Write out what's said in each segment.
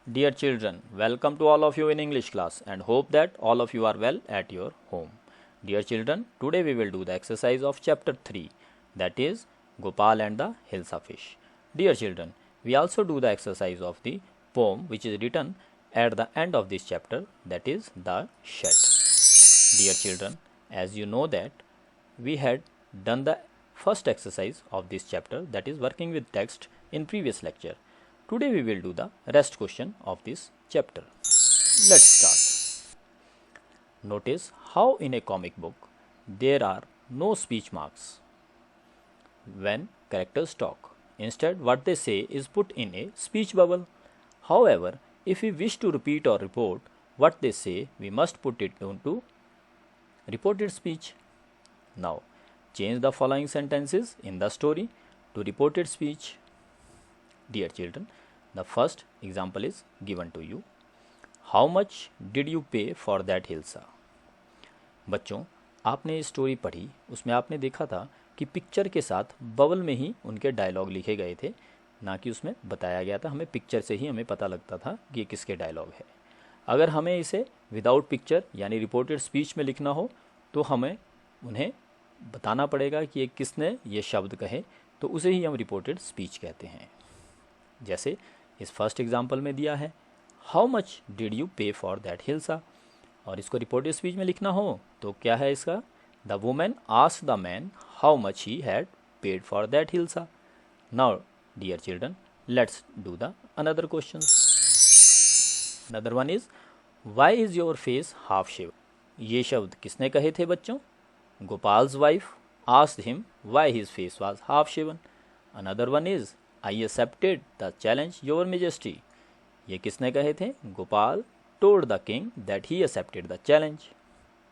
Dear children, welcome to all of you in English class and hope that all of you are well at your home. Dear children, today we will do the exercise of chapter 3, that is Gopal and the Hilsa fish. Dear children, we also do the exercise of the poem which is written at the end of this chapter, that is the shed. Dear children, as you know that we had done the first exercise of this chapter, that is working with text, in previous lecture. Today we will do the rest question of this chapter. Let's start. Notice how in a comic book there are no speech marks when characters talk. Instead, what they say is put in a speech bubble. However, if we wish to repeat or report what they say, we must put it into reported speech. Now, change the following sentences in the story to reported speech. Dear children, the first example is given to you. How much did you pay for that Hilsa? बच्चों, आपने ये story पढ़ी, उसमें आपने देखा था कि picture के साथ बबल में ही उनके डायलॉग लिखे गए थे, ना कि उसमें बताया गया था। हमें पिक्चर से ही हमें पता लगता था कि ये किसके डायलॉग है। अगर हमें इसे विदाउट पिक्चर यानी रिपोर्टेड स्पीच में लिखना हो तो हमें उन्हें बताना पड़ेगा कि ये किसने ये शब्द कहे, तो उसे ही हम रिपोर्टेड स्पीच कहते हैं। जैसे इस फर्स्ट एग्जाम्पल में दिया है, हाउ मच डिड यू पे फॉर दैट हिल्सा, और इसको रिपोर्टेड स्पीच में लिखना हो तो क्या है इसका, the women asked the man how much he had paid for that hilsa. Now dear children, let's do the another question. Another one is, why is your face half shave. ये शब्द किसने कहे थे बच्चों? Gopal's wife asked him why his face was half shaven. Another one is, I accepted the challenge, your majesty. ये किसने कहे थे? Gopal told the king that he accepted the challenge.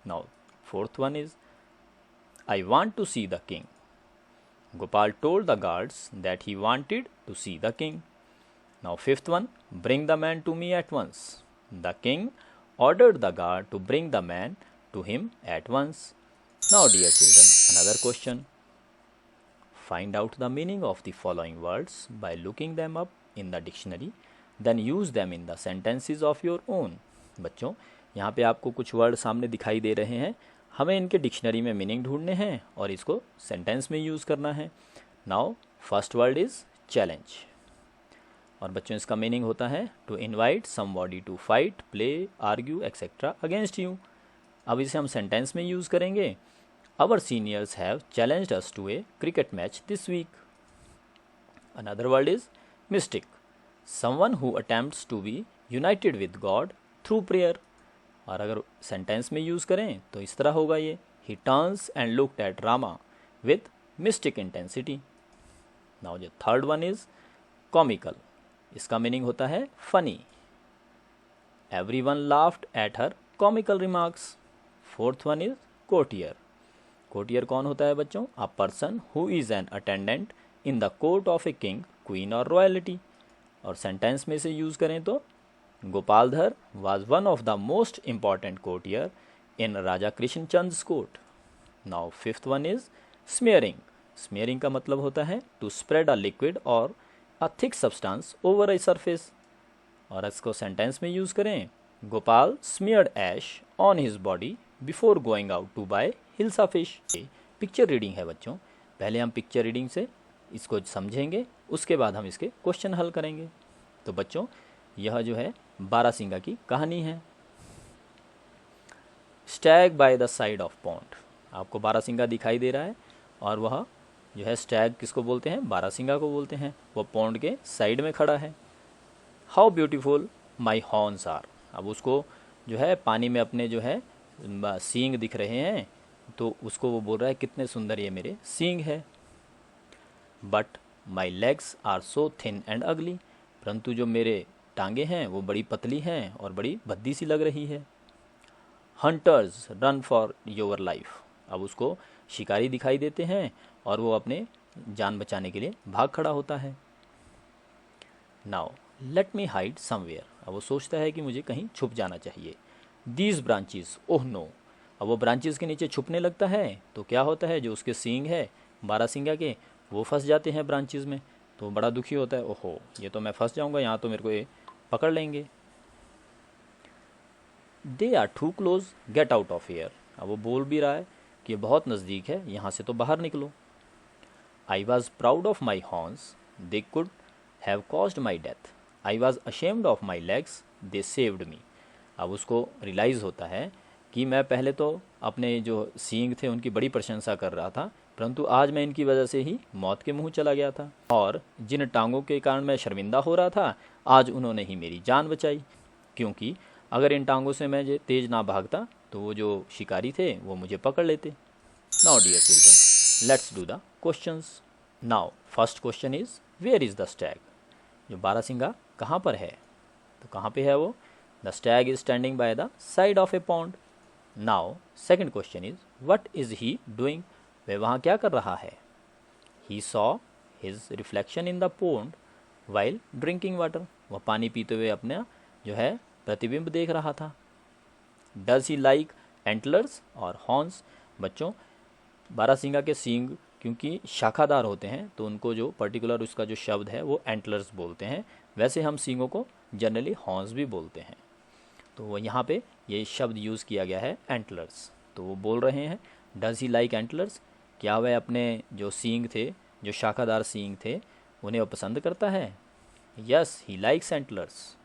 Now, fourth one is, I want to see the king. Gopal told the guards that he wanted to see the king. Now, fifth one, bring the man to me at once. The king ordered the guard to bring the man to him at once. Now, dear children, another question. Find out the meaning of the following words by looking them up in the dictionary, then use them in the sentences of your own. बच्चों, यहाँ पे आपको कुछ word सामने दिखाई दे रहे हैं, हमें इनके डिक्शनरी में मीनिंग ढूंढने हैं और इसको सेंटेंस में यूज़ करना है। Now first word is challenge, और बच्चों इसका मीनिंग होता है to invite somebody to fight, play, argue etcetera against you. अब इसे हम सेंटेंस में यूज़ करेंगे। Our seniors have challenged us to a cricket match this week. Another word is mystic, someone who attempts to be united with God through prayer. और अगर sentence में use करें तो इस तरह होगा ये, He turns and looked at Rama with mystic intensity. Now the third one is comical. इसका मीनिंग होता है funny. Everyone laughed at her comical remarks. Fourth one is courtier. Courtier कौन होता है बच्चों? A person who is an attendant in the court of a king, queen और royalty. और sentence में से यूज़ करें तो Gopaldhar was one of the most important courtier in Raja Krishnachand court. Now fifth one is smearing. Smearing का मतलब होता है टू स्प्रेड अ लिक्विड और a thick substance over a surface. और इसको सेंटेंस में यूज़ करें, Gopal smeared ash on his body before going out to buy hilsa fish. Picture reading है बच्चों, पहले हम पिक्चर रीडिंग से इसको समझेंगे, उसके बाद हम इसके क्वेश्चन हल करेंगे। तो बच्चों यह जो है बारासिंगा की कहानी है। Stag by the side of pond, आपको बारासिंगा दिखाई दे रहा है और वह जो है स्टैग किसको बोलते हैं? बारासिंगा को बोलते हैं। वह पॉन्ड के साइड में खड़ा है। How beautiful my horns are, अब उसको जो है पानी में अपने जो है सींग दिख रहे हैं, तो उसको वो बोल रहा है कितने सुंदर ये मेरे सींग है। But my legs are so thin and ugly, परंतु जो मेरे टांगे हैं वो बड़ी पतली हैं और बड़ी भद्दी सी लग रही है। Hunters run for your life, अब उसको शिकारी दिखाई देते हैं और वो अपने जान बचाने के लिए भाग खड़ा होता है। Now let me hide somewhere, अब वो सोचता है कि मुझे कहीं छुप जाना चाहिए। दीज ब्रांचेस, ओह नो, अब वो ब्रांचेस के नीचे छुपने लगता है तो क्या होता है, जो उसके सींग है बारासिंगा के वो फंस जाते हैं ब्रांचेस में, तो बड़ा दुखी होता है। ओहो, ये तो मैं फंस जाऊंगा, यहाँ तो मेरे को ये पकड़ लेंगे। They are too close, get out of here. अब वो बोल भी रहा है कि बहुत नज़दीक है, यहाँ से तो बाहर निकलो। I was proud of my horns, they could have caused my death. I was ashamed of my legs, they saved me. अब उसको रियलाइज़ होता है कि मैं पहले तो अपने जो सींग थे उनकी बड़ी प्रशंसा कर रहा था, परंतु आज मैं इनकी वजह से ही मौत के मुंह चला गया था, और जिन टांगों के कारण मैं शर्मिंदा हो रहा था, आज उन्होंने ही मेरी जान बचाई, क्योंकि अगर इन टांगों से मैं तेज ना भागता तो वो जो शिकारी थे वो मुझे पकड़ लेते। Now dear children, let's do the questions. Now first question is, where is the stag? जो बारहसिंगा कहाँ पर है? तो कहाँ पे है वो? The stag is standing by the side of A pond. Now second question is, what is he doing? वह वहाँ क्या कर रहा है? He saw his reflection in the pond while drinking water. वह पानी पीते हुए अपना जो है प्रतिबिंब देख रहा था। डज ही लाइक एंटलर्स और हॉर्न्स? बच्चों, बारहसिंगा के सींग क्योंकि शाखादार होते हैं तो उनको जो पर्टिकुलर उसका जो शब्द है वो एंटलर्स बोलते हैं। वैसे हम सींगों को जनरली हॉर्न्स भी बोलते हैं। तो वो यहाँ पे ये शब्द यूज़ किया गया है एंटलर्स। तो वो बोल रहे हैं डज ही लाइक एंटलर्स? क्या वह अपने जो सींग थे, जो शाखादार सींग थे, उन्हें वो पसंद करता है? Yes, he likes antlers.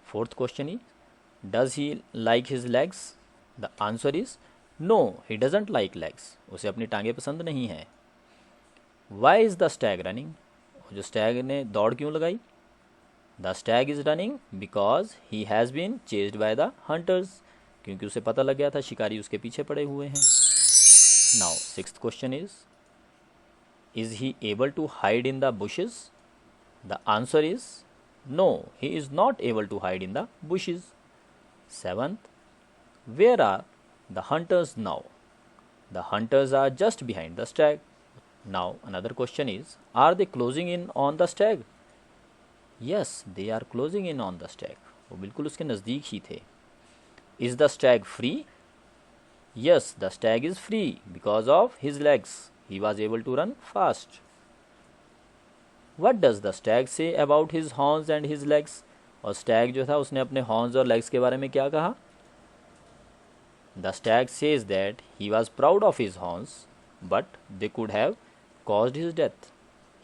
Fourth question is, does he like his legs? The answer is no, he doesn't like legs. उसे अपनी टांगें पसंद नहीं है। Why is the stag running? जो स्टैग ने दौड़ क्यों लगाई? The stag is running because he has been chased by the hunters. क्योंकि उसे पता लग गया था शिकारी उसके पीछे पड़े हुए हैं। Now sixth question is he able to hide in the bushes? The answer is no, he is not able to hide in the bushes. Seventh, where are the hunters now? The hunters are just behind the stag. Now another question is, are they closing in on the stag? Yes, they are closing in on the stag. वो बिल्कुल उसके नज़दीक ही थे। Is the stag free? Yes, the stag is free because of his legs. He was able to run fast. What does the stag say about his horns and his legs? और stag जो था उसने अपने horns और legs के बारे में क्या कहा? The stag says that he was proud of his horns, but they could have caused his death.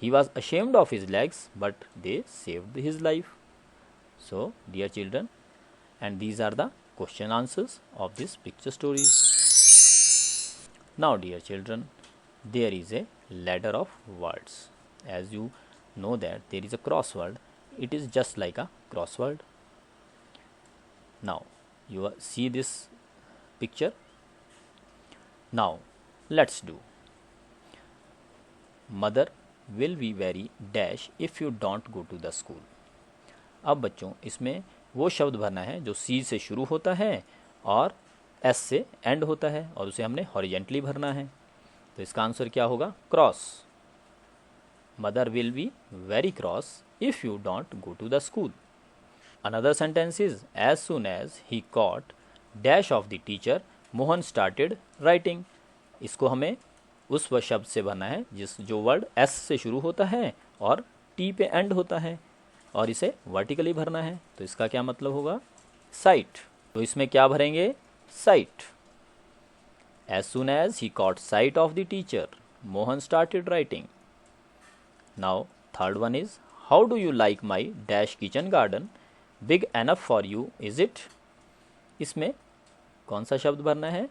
He was ashamed of his legs, but they saved his life. So, dear children, and these are the question answers of this picture story. Now, dear children, there is a ladder of words. As you know that there is a crossword, it is just like a crossword. Now, you see this picture. Now let's do. Mother will be very dash if you don't go to the school. अब बच्चों इसमें वो शब्द भरना है जो सी से शुरू होता है और एस से एंड होता है, और उसे हमने हॉरिजेंटली भरना है। तो इसका आंसर क्या होगा? Cross. Mother will be very cross if you don't go to the school. Another sentence is, as soon as he caught dash of the teacher Mohan started writing. इसको हमें उस शब्द से भरना है जो वर्ड एस से शुरू होता है और टी पे एंड होता है, और इसे वर्टिकली भरना है। तो इसका क्या मतलब होगा? साइट। तो इसमें क्या भरेंगे? Sight. As soon as he caught sight of the teacher Mohan started writing. Now third one is, how do you like my dash kitchen garden? Big enough for you is it? इसमें कौन सा शब्द भरना है?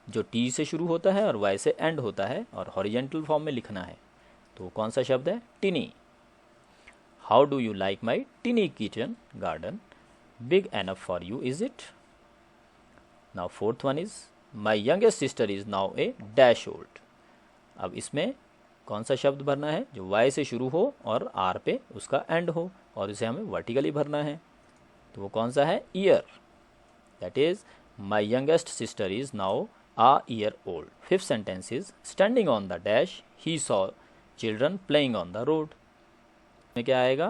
जो टी से शुरू होता है और वाई से एंड होता है और हॉरिजेंटल फॉर्म में लिखना है। तो कौन सा शब्द है? टिनी। How do you like my टिनी kitchen garden? Big enough for you is it? Now fourth one is, my youngest sister is now A dash old. अब इसमें कौन सा शब्द भरना है? जो वाई से शुरू हो और आर पे उसका एंड हो, और इसे हमें वर्टिकली भरना है। तो वो कौन सा है? Year. That is, my youngest sister is now a year old. Fifth sentence is, standing on the dash he saw children playing on the road. में क्या आएगा?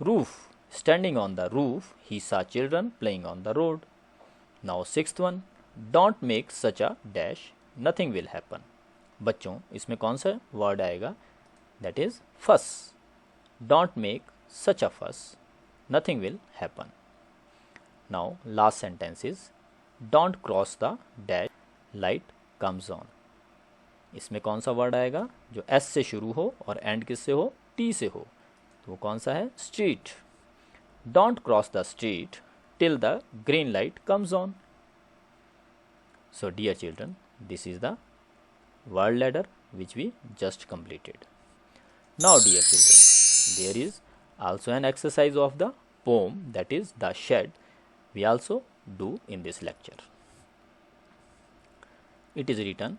roof. Standing on the roof he saw children playing on the road. Now sixth one, don't make such a dash, nothing will happen. बच्चों इसमें कौन सा word आएगा? That is fuss. Don't make such a fuss, nothing will happen. Now last sentence is don't cross the dash, light comes on. इसमें कौन सा word आएगा जो एस से शुरू हो और एंड किससे हो, टी से हो, तो वो कौन सा है, street. Don't cross the street till the green light comes on. So dear children, this is the word ladder which we just completed. Now dear children, there is also an exercise of the poem, that is the shed, we also do in this lecture. It is written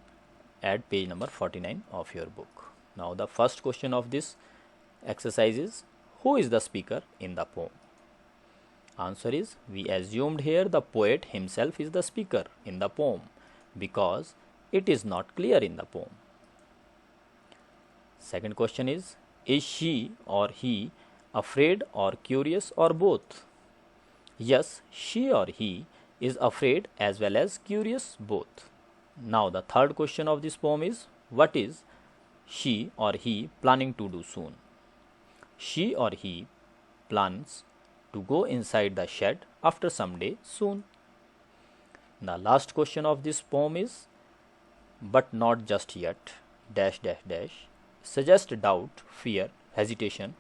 at page number 49 of your book. Now the first question of this exercise is, who is the speaker in the poem? Answer is, we assumed here the poet himself is the speaker in the poem because it is not clear in the poem. Second question is she or he afraid or curious or both? Yes, she or he is afraid as well as curious both. Now the third question of this poem is, what is she or he planning to do soon? She or he plans to go inside the shed after some day soon. The last question of this poem is, but not just yet, dash dash dash, suggest doubt, fear, hesitation,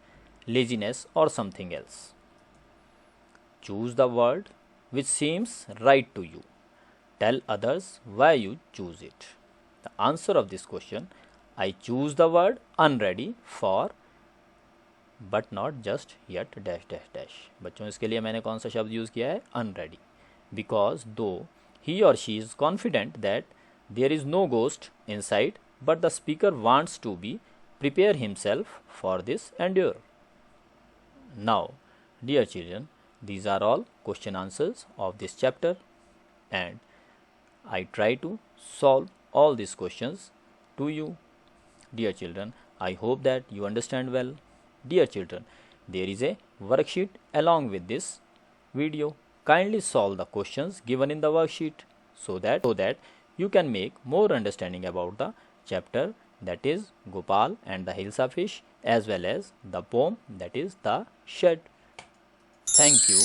laziness or something else. Choose the word which seems right to you. Tell others why you choose it. The answer of this question, I choose the word unready for but not just yet dash dash dash. बच्चों इसके लिए मैंने कौन सा शब्द use किया है, unready, because though he or she is confident that there is no ghost inside but the speaker wants to be prepare himself for this endure. Now dear children, these are all question answers of this chapter and I try to solve all these questions to you. Dear children, I hope that you understand well. Dear children, there is a worksheet along with this video. Kindly solve the questions given in the worksheet so that you can make more understanding about the chapter, that is Gopal and the Hilsa fish, as well as the poem, that is the shed. Thank you.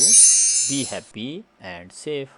Be happy and safe.